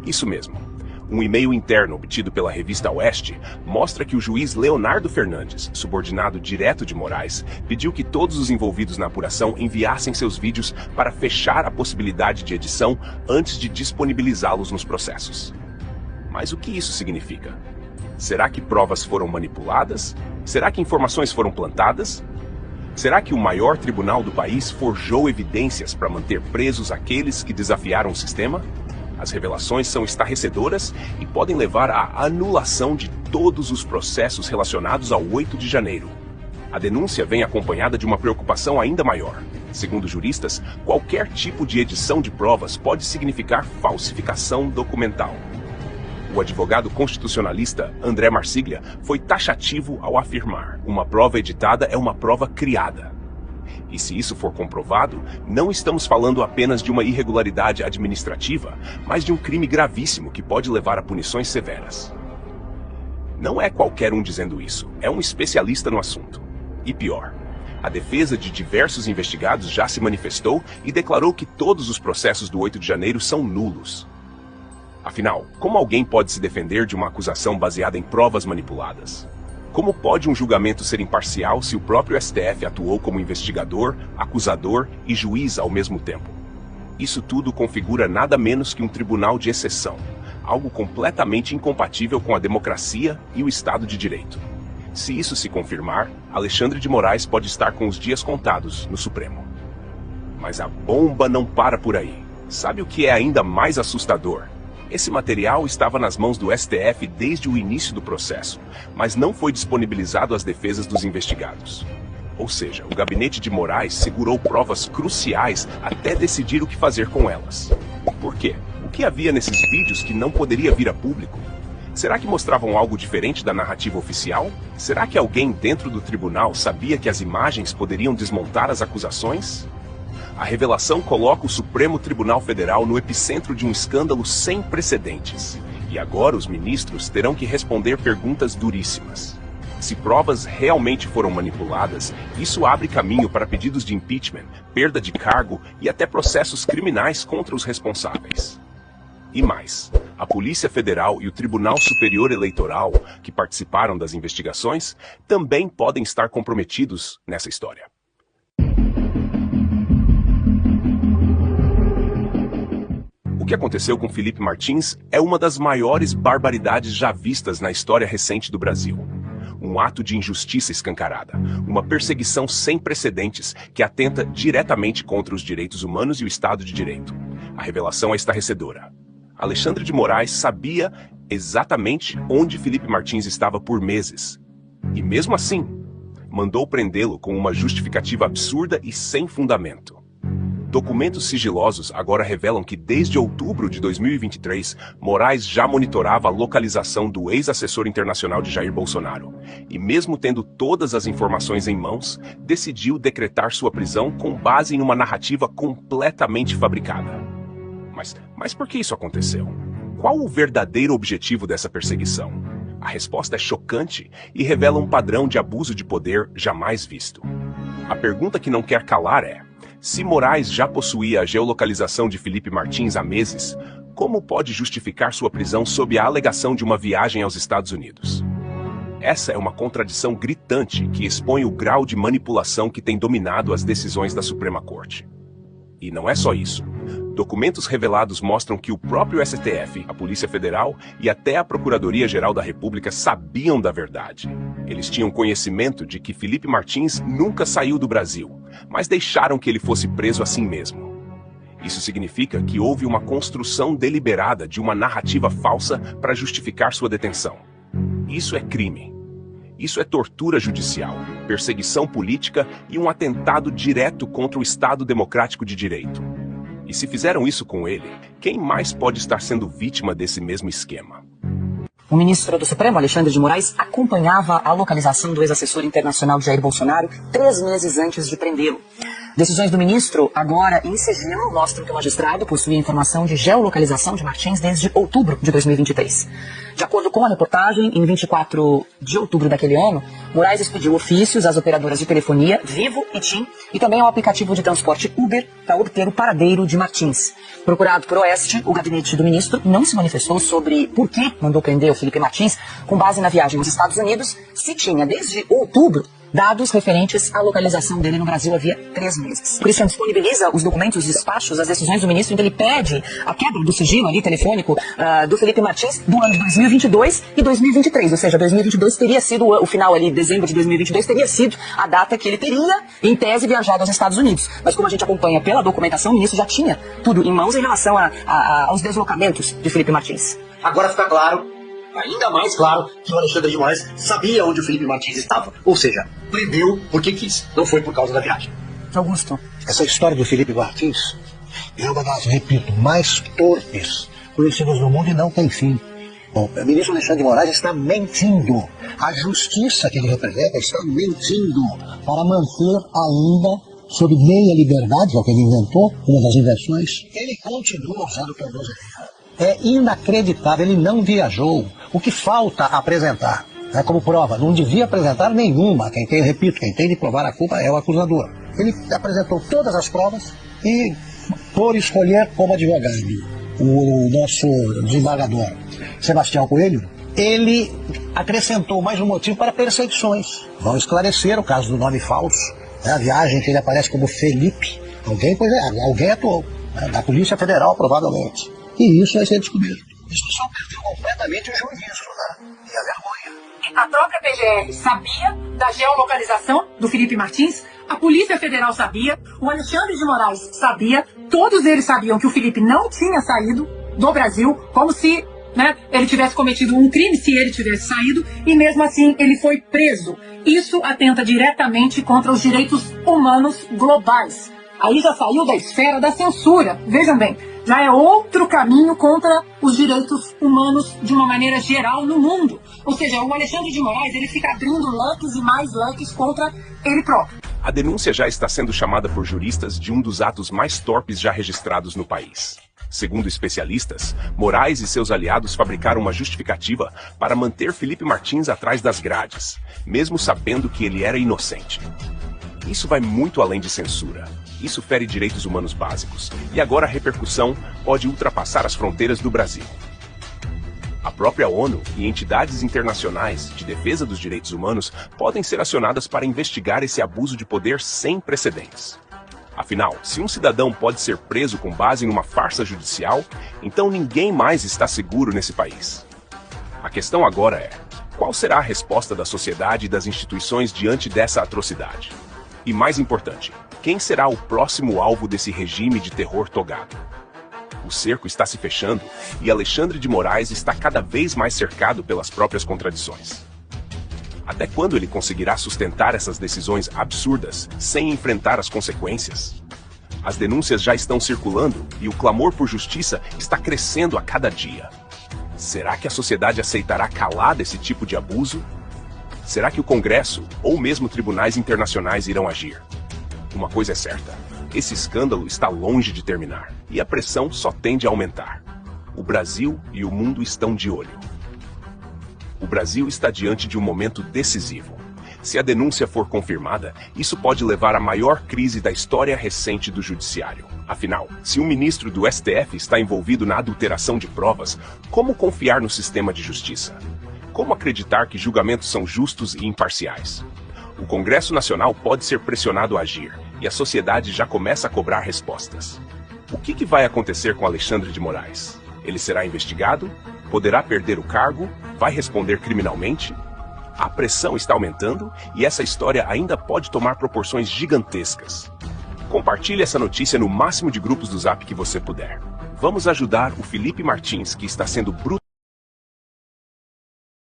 Isso mesmo. Um e-mail interno obtido pela revista Oeste mostra que o juiz Leonardo Fernandes, subordinado direto de Moraes, pediu que todos os envolvidos na apuração enviassem seus vídeos para fechar a possibilidade de edição antes de disponibilizá-los nos processos. Mas o que isso significa? Será que provas foram manipuladas? Será que informações foram plantadas? Será que o maior tribunal do país forjou evidências para manter presos aqueles que desafiaram o sistema? As revelações são estarrecedoras e podem levar à anulação de todos os processos relacionados ao 8 de janeiro. A denúncia vem acompanhada de uma preocupação ainda maior. Segundo juristas, qualquer tipo de edição de provas pode significar falsificação documental. O advogado constitucionalista André Marsiglia foi taxativo ao afirmar: uma prova editada é uma prova criada. E se isso for comprovado, não estamos falando apenas de uma irregularidade administrativa, mas de um crime gravíssimo que pode levar a punições severas. Não é qualquer um dizendo isso, é um especialista no assunto. E pior, a defesa de diversos investigados já se manifestou e declarou que todos os processos do 8 de janeiro são nulos. Afinal, como alguém pode se defender de uma acusação baseada em provas manipuladas? Como pode um julgamento ser imparcial se o próprio STF atuou como investigador, acusador e juiz ao mesmo tempo? Isso tudo configura nada menos que um tribunal de exceção, algo completamente incompatível com a democracia e o Estado de Direito. Se isso se confirmar, Alexandre de Moraes pode estar com os dias contados no Supremo. Mas a bomba não para por aí. Sabe o que é ainda mais assustador? Esse material estava nas mãos do STF desde o início do processo, mas não foi disponibilizado às defesas dos investigados. Ou seja, o gabinete de Moraes segurou provas cruciais até decidir o que fazer com elas. Por quê? O que havia nesses vídeos que não poderia vir a público? Será que mostravam algo diferente da narrativa oficial? Será que alguém dentro do tribunal sabia que as imagens poderiam desmontar as acusações? A revelação coloca o Supremo Tribunal Federal no epicentro de um escândalo sem precedentes. E agora os ministros terão que responder perguntas duríssimas. Se provas realmente foram manipuladas, isso abre caminho para pedidos de impeachment, perda de cargo e até processos criminais contra os responsáveis. E mais, a Polícia Federal e o Tribunal Superior Eleitoral, que participaram das investigações, também podem estar comprometidos nessa história. O que aconteceu com Felipe Martins é uma das maiores barbaridades já vistas na história recente do Brasil. Um ato de injustiça escancarada, uma perseguição sem precedentes que atenta diretamente contra os direitos humanos e o Estado de Direito. A revelação é estarrecedora. Alexandre de Moraes sabia exatamente onde Felipe Martins estava por meses. E mesmo assim, mandou prendê-lo com uma justificativa absurda e sem fundamento. Documentos sigilosos agora revelam que desde outubro de 2023, Moraes já monitorava a localização do ex-assessor internacional de Jair Bolsonaro. E mesmo tendo todas as informações em mãos, decidiu decretar sua prisão com base em uma narrativa completamente fabricada. Mas por que isso aconteceu? Qual o verdadeiro objetivo dessa perseguição? A resposta é chocante e revela um padrão de abuso de poder jamais visto. A pergunta que não quer calar é: se Moraes já possuía a geolocalização de Felipe Martins há meses, como pode justificar sua prisão sob a alegação de uma viagem aos Estados Unidos? Essa é uma contradição gritante que expõe o grau de manipulação que tem dominado as decisões da Suprema Corte. E não é só isso. Documentos revelados mostram que o próprio STF, a Polícia Federal e até a Procuradoria-Geral da República sabiam da verdade. Eles tinham conhecimento de que Felipe Martins nunca saiu do Brasil, mas deixaram que ele fosse preso assim mesmo. Isso significa que houve uma construção deliberada de uma narrativa falsa para justificar sua detenção. Isso é crime. Isso é tortura judicial, perseguição política e um atentado direto contra o Estado democrático de direito. E se fizeram isso com ele, quem mais pode estar sendo vítima desse mesmo esquema? O ministro do Supremo, Alexandre de Moraes, acompanhava a localização do ex-assessor internacional Jair Bolsonaro 3 meses antes de prendê-lo. Decisões do ministro, agora em sigilo, mostram que o magistrado possuía informação de geolocalização de Martins desde outubro de 2023. De acordo com a reportagem, em 24 de outubro daquele ano, Moraes expediu ofícios às operadoras de telefonia Vivo e TIM e também ao aplicativo de transporte Uber para obter o paradeiro de Martins. Procurado por Oeste, o gabinete do ministro não se manifestou sobre por que mandou prender o Felipe Martins com base na viagem aos Estados Unidos, se tinha desde outubro dados referentes à localização dele no Brasil havia 3 meses. O Christian disponibiliza os documentos, os despachos, as decisões do ministro, em que ele pede a quebra do sigilo ali telefônico do Felipe Martins do ano de 2022 e 2023. Ou seja, 2022 teria sido, o final ali, dezembro de 2022, teria sido a data que ele teria, em tese, viajado aos Estados Unidos. Mas como a gente acompanha pela documentação, o ministro já tinha tudo em mãos em relação aos deslocamentos de Felipe Martins. Agora fica claro, ainda mais claro, que o Alexandre de Moraes sabia onde o Felipe Martins estava. Ou seja, prendeu porque quis, não foi por causa da viagem. Augusto. Essa história do Felipe Martins é uma das, repito, mais torpes conhecidas no mundo e não tem fim. Bom, o ministro Alexandre de Moraes está mentindo. A justiça que ele representa está mentindo para manter ainda, sob meia liberdade, que é o que ele inventou, uma das invenções, ele continua usando tornozeleira. É inacreditável, ele não viajou. O que falta apresentar, como prova, não devia apresentar nenhuma. Quem tem, repito, quem tem de provar a culpa é o acusador. Ele apresentou todas as provas e, por escolher como advogado o nosso desembargador Sebastião Coelho, ele acrescentou mais um motivo para perseguições. Vão esclarecer o caso do nome falso, a viagem que ele aparece como Felipe. Alguém atuou, da Polícia Federal, provavelmente. E isso vai ser descoberto. Isso só perdeu completamente o juízo, e a vergonha. A própria PGR sabia da geolocalização do Felipe Martins, a Polícia Federal sabia, o Alexandre de Moraes sabia, todos eles sabiam que o Felipe não tinha saído do Brasil, como se ele tivesse cometido um crime, se ele tivesse saído, e mesmo assim ele foi preso. Isso atenta diretamente contra os direitos humanos globais. Aí já saiu da esfera da censura, vejam bem. Já é outro caminho contra os direitos humanos de uma maneira geral no mundo. Ou seja, o Alexandre de Moraes, ele fica abrindo leques e mais leques contra ele próprio. A denúncia já está sendo chamada por juristas de um dos atos mais torpes já registrados no país. Segundo especialistas, Moraes e seus aliados fabricaram uma justificativa para manter Felipe Martins atrás das grades, mesmo sabendo que ele era inocente. Isso vai muito além de censura. Isso fere direitos humanos básicos, e agora a repercussão pode ultrapassar as fronteiras do Brasil. A própria ONU e entidades internacionais de defesa dos direitos humanos podem ser acionadas para investigar esse abuso de poder sem precedentes. Afinal, se um cidadão pode ser preso com base em uma farsa judicial, então ninguém mais está seguro nesse país. A questão agora é: qual será a resposta da sociedade e das instituições diante dessa atrocidade? E mais importante, quem será o próximo alvo desse regime de terror togado? O cerco está se fechando e Alexandre de Moraes está cada vez mais cercado pelas próprias contradições. Até quando ele conseguirá sustentar essas decisões absurdas sem enfrentar as consequências? As denúncias já estão circulando e o clamor por justiça está crescendo a cada dia. Será que a sociedade aceitará calada esse tipo de abuso? Será que o Congresso ou mesmo tribunais internacionais irão agir? Uma coisa é certa, esse escândalo está longe de terminar e a pressão só tende a aumentar. O Brasil e o mundo estão de olho. O Brasil está diante de um momento decisivo. Se a denúncia for confirmada, isso pode levar à maior crise da história recente do judiciário. Afinal, se um ministro do STF está envolvido na adulteração de provas, como confiar no sistema de justiça? Como acreditar que julgamentos são justos e imparciais? O Congresso Nacional pode ser pressionado a agir, e a sociedade já começa a cobrar respostas. O que vai acontecer com Alexandre de Moraes? Ele será investigado? Poderá perder o cargo? Vai responder criminalmente? A pressão está aumentando e essa história ainda pode tomar proporções gigantescas. Compartilhe essa notícia no máximo de grupos do Zap que você puder. Vamos ajudar o Felipe Martins, que está sendo brutalmente